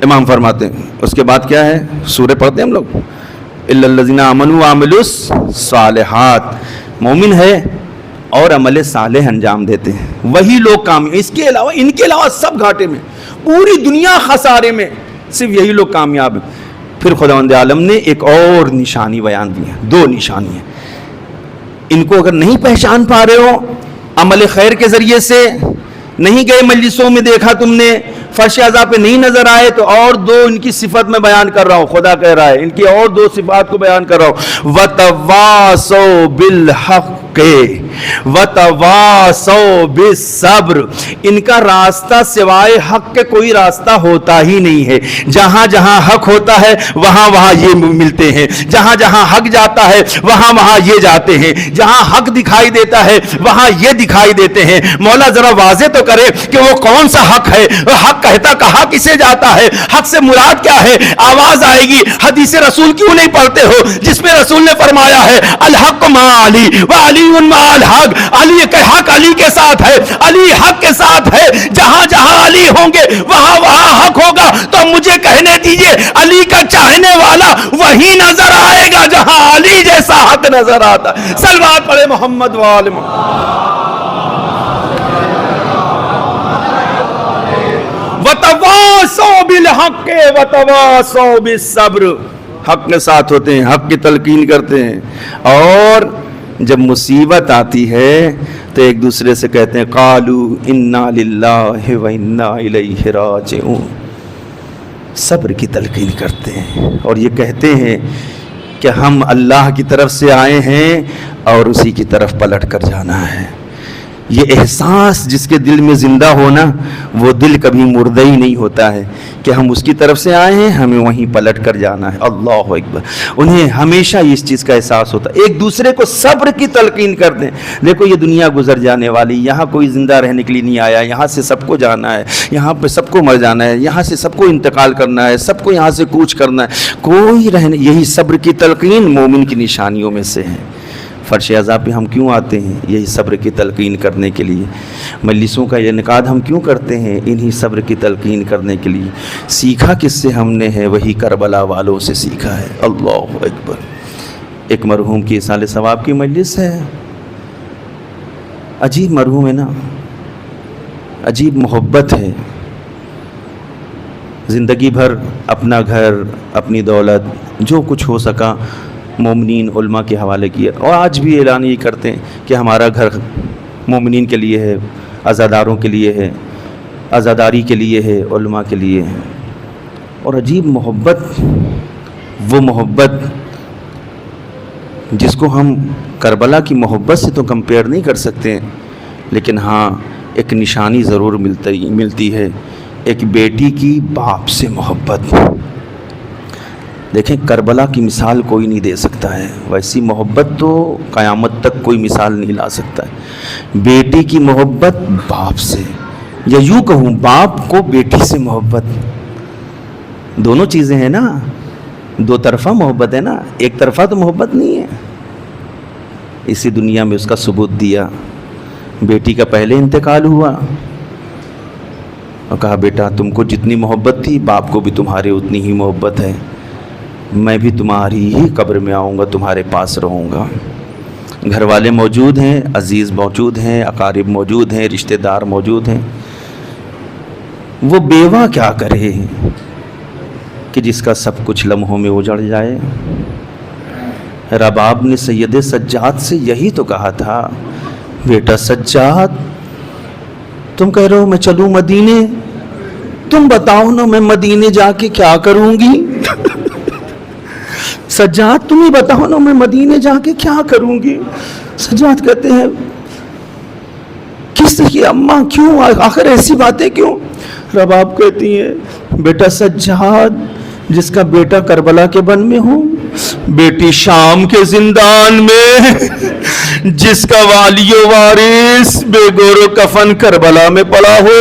امام فرماتے ہیں اس کے بعد کیا ہے، سورہ پڑھتے ہیں ہم لوگ، الا الذین آمنوا وعملوا الصالحات، مومن ہے اور عمل صالح انجام دیتے ہیں، وہی لوگ کامیاب، اس کے علاوہ ان کے علاوہ سب گھاٹے میں، پوری دنیا خسارے میں، صرف یہی لوگ کامیاب ہیں۔ پھر خداوند عالم نے ایک اور نشانی بیان دی ہے، 2 نشانیاں، ان کو اگر نہیں پہچان پا رہے ہو عمل خیر کے ذریعے سے، نہیں گئے مجلسوں میں دیکھا تم نے، فرش عزا پہ نہیں نظر آئے، تو اور 2 ان کی صفت میں بیان کر رہا ہوں، خدا کہہ رہا ہے ان کی اور 2 صفات کو بیان کر رہا ہوں، وَتَوَاصَوْا بِالْحَقِّ وَتَوَاصَوْا بِالصَّبْرِ، ان کا راستہ سوائے حق کے کوئی راستہ ہوتا ہی نہیں ہے، جہاں جہاں حق ہوتا ہے وہاں وہاں یہ ملتے ہیں، جہاں جہاں حق جاتا ہے وہاں وہاں یہ جاتے ہیں، جہاں حق دکھائی دیتا ہے وہاں یہ دکھائی دیتے ہیں۔ مولا ذرا واضح تو کرے کہ وہ کون سا حق ہے، وہ حق کہتا کہاں کسے جاتا ہے، حق سے مراد کیا ہے؟ آواز آئے گی، حدیث رسول کیوں نہیں پڑھتے ہو جس میں رسول نے فرمایا ہے الحق مع علی وعلی مع الحق، علی کا حق علی کے ساتھ ہے، علی حق کے ساتھ ہے، جہاں جہاں علی ہوں گے وہاں وہاں حق ہوگا۔ تو مجھے کہنے دیجئے علی کا چاہنے والا وہی نظر آئے گا جہاں علی جیسا حق نظر آتا ہے۔ صلوات پڑھے محمد وآل محمد۔ وَتَوَاصَوْا بِالْحَقِّ وَتَوَاصَوْا بِالصَّبْرِ، حق کے ساتھ ہوتے ہیں، حق کی تلقین کرتے ہیں، اور جب مصیبت آتی ہے تو ایک دوسرے سے کہتے ہیں قَالُوا إِنَّا لِلَّهِ وَإِنَّا إِلَيْهِ رَاجِعُونَ، صبر کی تلقین کرتے ہیں اور یہ کہتے ہیں کہ ہم اللہ کی طرف سے آئے ہیں اور اسی کی طرف پلٹ کر جانا ہے۔ یہ احساس جس کے دل میں زندہ ہونا، وہ دل کبھی مردہ ہی نہیں ہوتا ہے کہ ہم اس کی طرف سے آئے ہیں، ہمیں وہیں پلٹ کر جانا ہے۔ اللہ اکبر۔ انہیں ہمیشہ اس چیز کا احساس ہوتا ہے۔ ایک دوسرے کو صبر کی تلقین کر دیں، دیکھو یہ دنیا گزر جانے والی، یہاں کوئی زندہ رہنے کے لیے نہیں آیا، یہاں سے سب کو جانا ہے، یہاں پہ سب کو مر جانا ہے، یہاں سے سب کو انتقال کرنا ہے، سب کو یہاں سے کوچ کرنا ہے، کوئی رہنے، یہی صبر کی تلقین مومن کی نشانیوں میں سے ہے۔ فرش عزا پہ ہم کیوں آتے ہیں؟ یہی صبر کی تلقین کرنے کے لیے۔ مجلسوں کا یہ انعقاد ہم کیوں کرتے ہیں؟ انہی صبر کی تلقین کرنے کے لیے۔ سیکھا کس سے ہم نے ہے؟ وہی کربلا والوں سے سیکھا ہے۔ اللہ اکبر۔ ایک مرحوم کی ایصال ثواب کی مجلس ہے، عجیب مرحوم ہے نا، عجیب محبت ہے، زندگی بھر اپنا گھر، اپنی دولت، جو کچھ ہو سکا مومنین علماء کے حوالے کیا، اور آج بھی اعلان یہ کرتے ہیں کہ ہمارا گھر مومنین کے لیے ہے، عزاداروں کے لیے ہے، عزاداری کے لیے ہے، علماء کے لیے ہے۔ اور عجیب محبت، وہ محبت جس کو ہم کربلا کی محبت سے تو کمپیئر نہیں کر سکتے، لیکن ہاں ایک نشانی ضرور ملتی ہے، ایک بیٹی کی باپ سے محبت۔ دیکھیں کربلا کی مثال کوئی نہیں دے سکتا ہے، ویسی محبت تو قیامت تک کوئی مثال نہیں لا سکتا ہے۔ بیٹی کی محبت باپ سے، یا یوں کہوں باپ کو بیٹی سے محبت، دونوں چیزیں ہیں نا، دو طرفہ محبت ہے نا، ایک طرفہ تو محبت نہیں ہے۔ اسی دنیا میں اس کا ثبوت دیا، بیٹی کا پہلے انتقال ہوا اور کہا بیٹا تم کو جتنی محبت تھی باپ کو بھی تمہارے اتنی ہی محبت ہے، میں بھی تمہاری ہی قبر میں آؤں گا، تمہارے پاس رہوں گا۔ گھر والے موجود ہیں، عزیز موجود ہیں، اقارب موجود ہیں، رشتہ دار موجود ہیں، وہ بیوہ کیا کرے کہ جس کا سب کچھ لمحوں میں اجڑ جائے۔ رباب نے سید سجاد سے یہی تو کہا تھا، بیٹا سجاد تم کہہ رہے ہو میں چلوں مدینے، تم بتاؤ نا میں مدینے جا کے کیا کروں گی؟ سجاد تم ہی بتاؤ نا میں مدینے جا کے کیا کروں گی؟ سجاد کہتے ہیں کس کی اماں کیوں، آخر ایسی باتیں کیوں؟ رباب کہتی ہیں بیٹا سجاد جس کا بیٹا کربلا کے بن میں ہو، بیٹی شام کے زندان میں، جس کا والی و وارث بے گور و کفن کربلا میں پڑا ہو،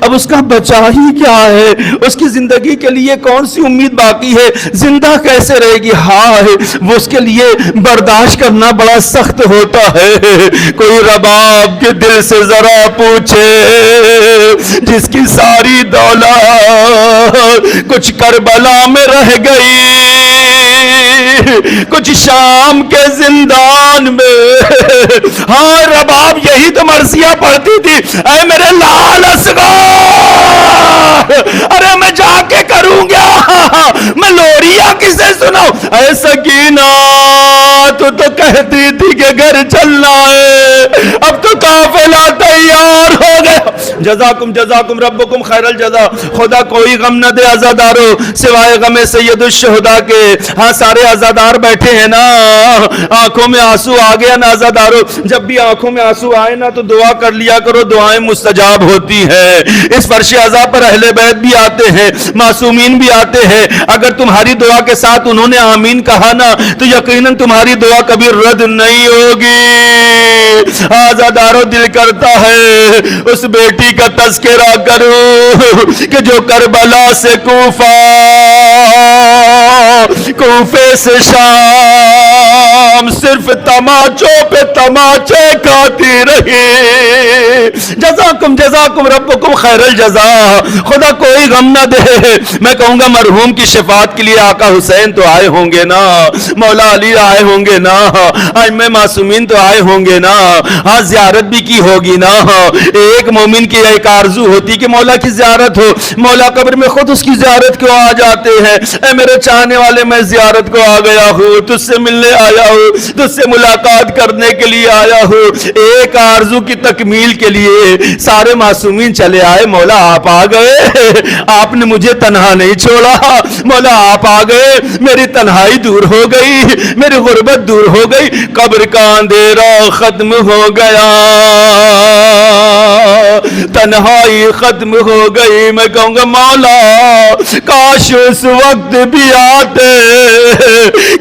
اب اس کا بچا ہی کیا ہے؟ اس کی زندگی کے لیے کون سی امید باقی ہے؟ زندہ کیسے رہے گی؟ ہائے وہ اس کے لیے برداشت کرنا بڑا سخت ہوتا ہے۔ کوئی رباب کے دل سے ذرا پوچھے، جس کی ساری دولت کچھ کربلا میں رہ گئی، کچھ شام کے زندان میں۔ ہاں رباب یہی تو مرثیہ پڑھتی تھی، اے میرے لال اصغر، ارے میں جا کے کروں گا، میں لوریاں کسے سناؤں؟ اے سکینہ تو کہتی تھی کہ گھر چلنا ہے، اب تو قافلہ تیار ہو گیا۔ جزاکم ربکم خیر الجزا۔ خدا کوئی غم نہ دے عزادارو سوائے غم سید الشہداء کے۔ ہاں سارے عزادار بیٹھے ہیں نا، آنکھوں میں آنسو آ گیا نا عزادارو، جب بھی آنکھوں میں آنسو آئے نا تو دعا کر لیا کرو، دعائیں مستجاب ہوتی ہیں۔ اس فرش عزا پر اہل بیت بھی آتے ہیں، معصومین بھی آتے ہیں، اگر تمہاری دعا کے ساتھ انہوں نے آمین کہا نا تو یقیناً تمہاری دعا کبھی رد نہیں ہوگی۔ عزادارو دل کرتا ہے اس بیٹی کا تذکرہ کروں کہ جو کربلا سے کوفے سے شام صرف تماچوں پہ تماچے کھاتی رہی۔ جزاکم ربکم خیر الجزا۔ خدا کوئی غم نہ دے۔ میں کہوں گا مرحوم کی شفاعت کے لیے آقا حسین تو آئے ہوں گے نا، مولا علی آئے ہوں گے نا، ائمہ معصومین تو آئے ہوں گے نا، ہاں زیارت بھی کی ہوگی نا۔ ایک مومن کی ایک آرزو ہوتی کہ مولا کی زیارت ہو، مولا قبر میں خود اس کی زیارت کو آ جاتے ہیں۔ اے میرے چاہنے والے میں زیارت کو آ گیا ہوں، تجھ سے ملنے آیا ہوں، تجھ سے ملاقات کرنے کے لیے آیا ہوں۔ ایک آرزو کی تکمیل کے لیے سارے معصومین چلے آئے، مولا آپ آ گئے، آپ نے مجھے تنہا نہیں چھوڑا، مولا آپ آ گئے، میری تنہائی دور ہو گئی، میری غربت دور ہو گئی، قبر کا اندھیرا ختم ہو گیا، تنہائی ختم ہو گئی۔ میں کہوں گا مولا کاش اس وقت بھی آتے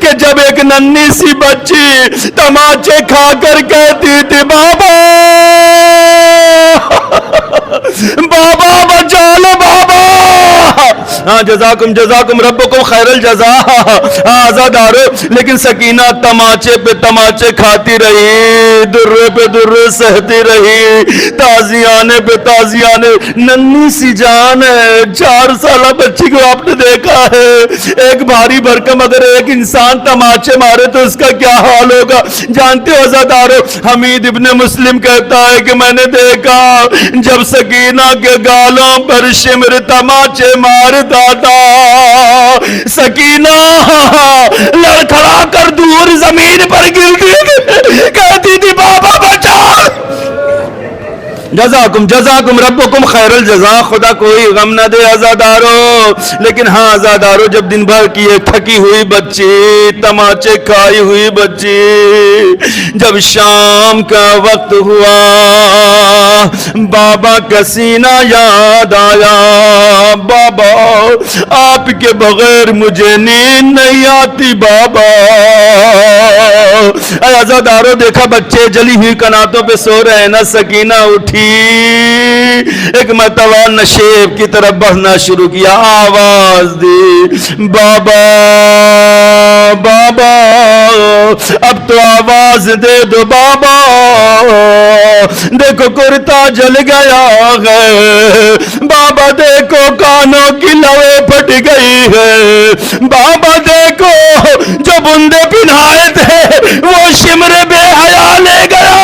کہ جب ایک ننھی سی بچی تماچے کھا کر کہتی تھی بابا بابا بچا لو بابا۔ ہاں جزاکم ربکم خیر الجزا آزادارو، لیکن سکینہ تماچے پہ تماچے کھاتی رہی، درے پہ درے سہتی رہی، تازیانے پہ تازیانے، ننھی سی جان ہے، 4 سالہ بچی کو آپ نے دیکھا ہے، ایک بھاری بھرکم اگر ایک انسان تماچے مارے تو اس کا کیا حال ہوگا؟ جانتے ہو عزادارو، حمید ابن مسلم کہتا ہے کہ میں نے دیکھا جب سکینہ کے گالوں پر شمر تماچے مارتا تھا، سکینہ لڑکھڑا کر دور زمین پر گرتی کہتی تھی بابا بچا۔ جزاکم ربکم خیر الجزا، خدا کوئی غم نہ دے عزادارو۔ لیکن ہاں عزادارو، جب دن بھر کی ایک تھکی ہوئی بچی، تماچے کھائی ہوئی بچی، جب شام کا وقت ہوا، بابا کا سینہ یاد آیا، بابا آپ کے بغیر مجھے نیند نہیں آتی بابا۔ اے عزادارو، دیکھا بچے جلی ہوئی کناتوں پہ سو رہے ہیں نا، سکینہ اٹھی، ایک مرتبہ نشیب کی طرف بڑھنا شروع کیا، آواز دی بابا بابا اب تو آواز دے دو بابا، دیکھو کرتا جل گیا ہے بابا، دیکھو کانوں کی لوے پھٹ گئی ہے بابا، دیکھو جو بندے پہنائے تھے وہ شمر بے حیا لے گیا۔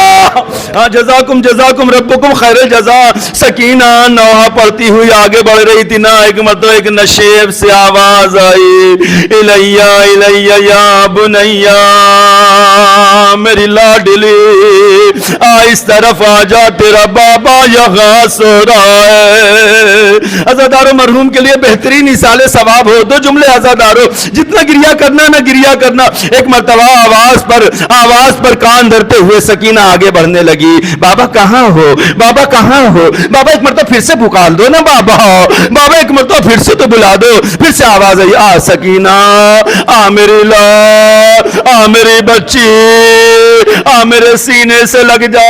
ہاں جزاکم ربکم خیر الجزا۔ سکینہ نوحہ پڑھتی ہوئی آگے بڑھ رہی تھی نا، ایک مرتبہ ایک نشیب سے آواز آئی، الیہ الیہ یا بنیا، میری لاڈلی آ اس طرف آ جا، تیرا بابا یہاں سو رہا ہے۔ عزادارو، مرحوم کے لیے بہترین ایصال ثواب ہو، 2 جملے عزادارو، جتنا گریہ کرنا نہ گریہ کرنا۔ ایک مرتبہ آواز پر کان دھرتے ہوئے سکینہ آگے بڑھنے لگی، بابا کہاں ہو بابا کہاں ہو بابا، ایک مرتبہ پھر سے پکار دو نا بابا، بابا ایک مرتبہ پھر سے تو بلا دو۔ پھر سے آواز آئی، آ سکینہ آ میری آ میری بچی، آ میرے سینے سے لگ جا۔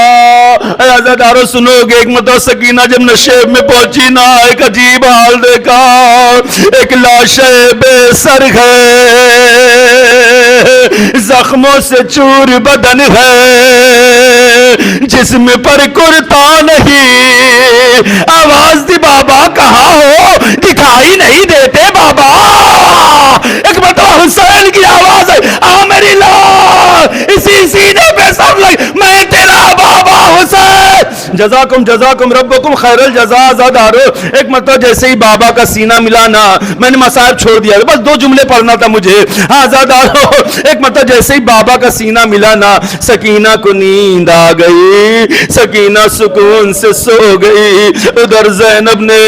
اے عزادارو سنو گے، ایک مرتبہ سکینہ جب نشیب میں پہنچی نا، ایک عجیب حال دیکھا، ایک لاش بے سر ہے، زخموں سے چور بدن ہے، جسم پر کرتا نہیں، آواز دی بابا کہاں ہو، دکھائی نہیں دیتے بابا۔ ایک مرتبہ حسین کی آواز ہے، آ میری اسی سینے پہ سب لگ، میں تیرا بابا حسین۔ جزاکم ربکم خیر الجزا عزادارو۔ ایک مرتبہ جیسے ہی بابا کا سینہ ملا نا، میں نے مصائب چھوڑ دیا، بس 2 جملے پڑھنا تھا مجھے۔ ہاں عزادارو، ایک مرتبہ جیسے ہی بابا کا سینہ ملا نا، سکینہ کو نیند آ گئی، سکینہ سکون سے سو گئی۔ ادھر زینب نے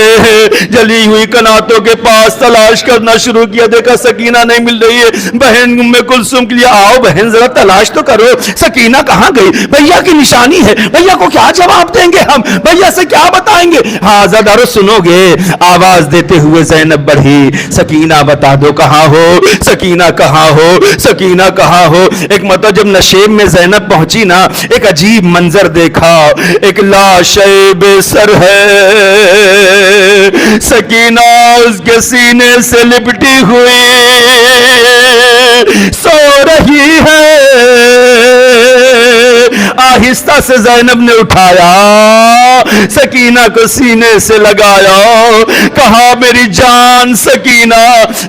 جلی ہوئی کناتوں کے پاس تلاش کرنا شروع کیا، دیکھا سکینہ نہیں مل رہی ہے، بہن ام کلثوم کے لیے، آؤ بہن ذرا تلاش تو کرو، سکینہ کہاں گئی، بھیا کی نشانی ہے، بھیا کو کیا جواب دیں گے ہم، بھیا سے کیا بتائیں گے۔ ہاں عزادارو سنو گے، آواز دیتے ہوئے زینب بڑھی، سکینہ بتا دو کہاں ہو، سکینہ کہاں ہو، سکینہ کہاں ہو۔ ایک مرتبہ جب نشیب میں زینب پہنچی نا، ایک عجیب منظر دیکھا، ایک لاش بے سر ہے، سکینہ اس کے سینے سے لپٹی ہوئی سو رہی ہے۔ آہستہ سے زینب نے اٹھایا، سکینہ کو سینے سے لگایا، کہا میری جان سکینہ،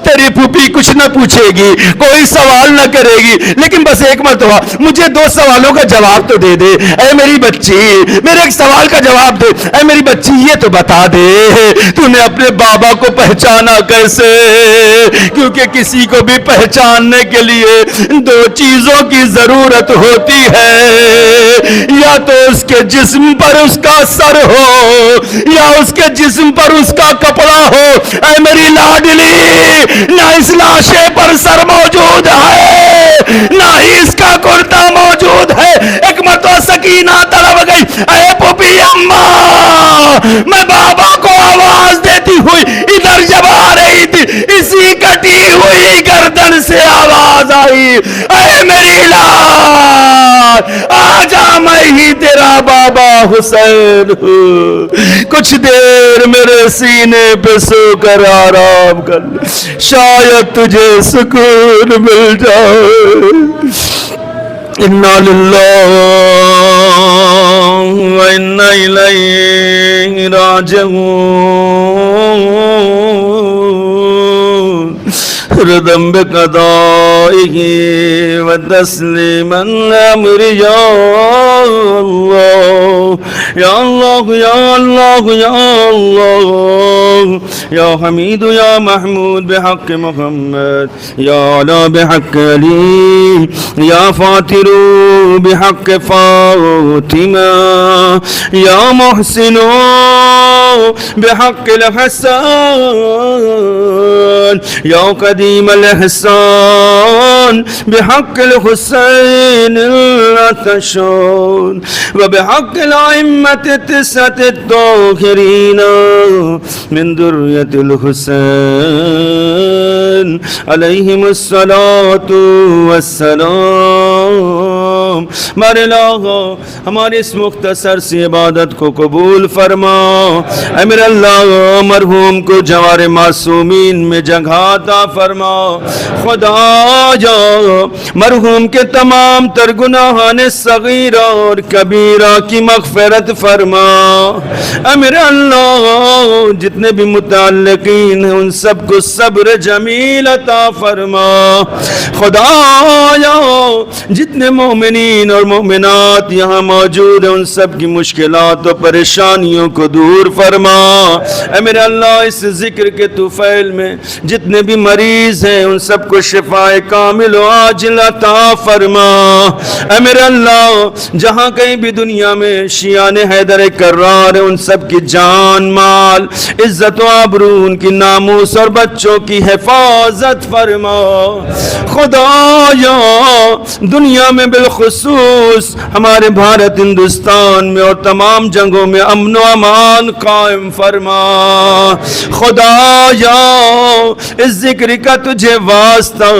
تیری پھوپھی کچھ نہ پوچھے گی، کوئی سوال نہ کرے گی، لیکن بس ایک مرتبہ مجھے 2 سوالوں کا جواب تو دے دے، اے میری بچی، میرے ایک سوال کا جواب دے، اے میری بچی یہ تو بتا دے، تو نے اپنے بابا کو پہچانا کیسے؟ کیونکہ کسی کو بھی پہچاننے کے لیے 2 چیزوں کی ضرورت ہوتی ہے، یا تو اس کے جسم پر اس کا سر ہو یا اس کے جسم پر اس کا کپڑا ہو، اے میری لاڈلی، نہ اس لاشے پر سر موجود ہے نہ ہی اس کا کرتا موجود ہے۔ حکمت و سکینہ تڑپ گئی، اے پھوپھی اماں، میں بابا کو آواز دیتی ہوئی ادھر جب آ رہی تھی، اسی کٹی ہوئی گردن سے آواز آئی، اے میری لال آجا، میں ہی تیرا بابا حسین ہوں، کچھ دیر میرے سینے پہ سو کر آرام کر، شاید تجھے سکون مل جائے۔ انا للہ و انا الیہ راجعون، ردم بقضائه وتسلیما امر یا اللہ یا اللہ یا اللہ یا اللہ یا حمید یا محمود بحق محمد یا علا بحق علی یا فاتر بحق فاطمہ یا محسن بحق الحسن یا قدیم الحسان بحق الحسین الاتشان وبحق الائمة التسعة الطاهرين من ذرية الحسين عليهم الصلاة والسلام۔ ہمارے اللہ ہماری اس مختصر سی عبادت کو قبول فرما، اے میرے اللہ مرحوم کو جوار معصومین میں جگہ عطا فرما، خدایا مرحوم کے تمام تر گناہان صغیرہ اور کبیرہ کی مغفرت فرما، اے میرے اللہ جتنے بھی متعلقین ہیں ان سب کو صبر جمیل عطا فرما، خدایا جتنے مومنین اور مومنات یہاں موجود ہیں ان سب کی مشکلات و پریشانیوں کو دور فرما، اے میرے اللہ اس ذکر کے طفیل میں جتنے بھی مریض ہیں ان سب کو شفاء کامل و عاجل عطا فرما، اے میرے اللہ جہاں کہیں بھی دنیا میں شیعان حیدر کرار ہیں ان سب کی جان مال عزت و آبرو ان کی ناموس اور بچوں کی حفاظت فرما، خدایا دنیا میں بالخصوص ہمارے بھارت ہندوستان میں اور تمام جنگوں میں امن و امان قائم فرما، خدایا اس ذکر کا تجھے واسطہ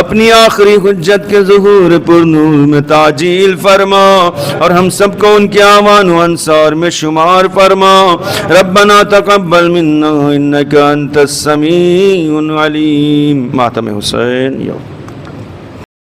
اپنی آخری حجت کے ظہور پر نور میں تعجیل فرما اور ہم سب کو ان کے اعوان و انصار میں شمار فرما، ربنا تقبل منا انک انت السمیع العلیم۔ ماتم حسین یوم